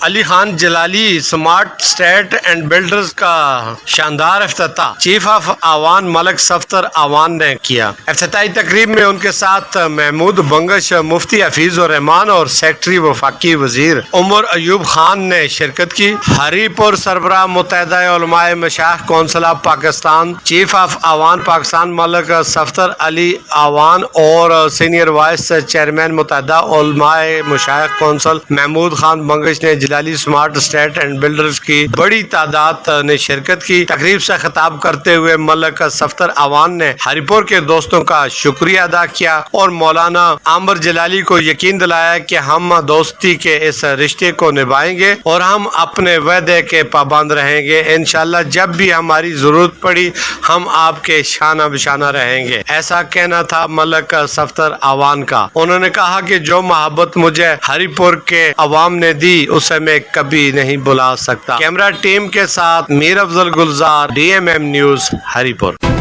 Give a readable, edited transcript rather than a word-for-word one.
Ali Khan Jalali smart estate and builders کا شاندار افتتاح چیف آف آوان ملک صفدر آوان نے کیا۔ افتتاحی تقریب میں ان کے ساتھ محمود بنگش، مفتی حفیظ الرحمان اور سیکرٹری وفاقی وزیر عمر ایوب خان نے شرکت کی۔ ہری پور سربراہ Muttahida Ulema Mashaikh council of Pakistan, chief of Awan Pakistan Malik Safdar Ali Awan اور سینئر وائس چیئرمین متحدہ علماء مشائخ کونسل محمود خان بنگش نے Jalali smart estate and builders کی بڑی تعداد نے شرکت کی۔ تقریب سے خطاب کرتے ہوئے ملک صفدر آوان نے ہری پور کے دوستوں کا شکریہ ادا کیا اور مولانا عامر جلالی کو یقین دلایا کہ ہم دوستی کے اس رشتے کو نبھائیں گے اور ہم اپنے وعدے کے پابند رہیں گے۔ انشاءاللہ جب بھی ہماری ضرورت پڑی ہم آپ کے شانہ بشانہ رہیں گے، ایسا کہنا تھا ملک صفدر آوان کا۔ انہوں نے کہا کہ جو محبت مجھے ہری پور کے عوام نے دی اسے میں کبھی نہیں بھلا سکتا۔ کیمرہ ٹیم کے ساتھ میر افضل گلزار، DMM نیوز، ہری پور۔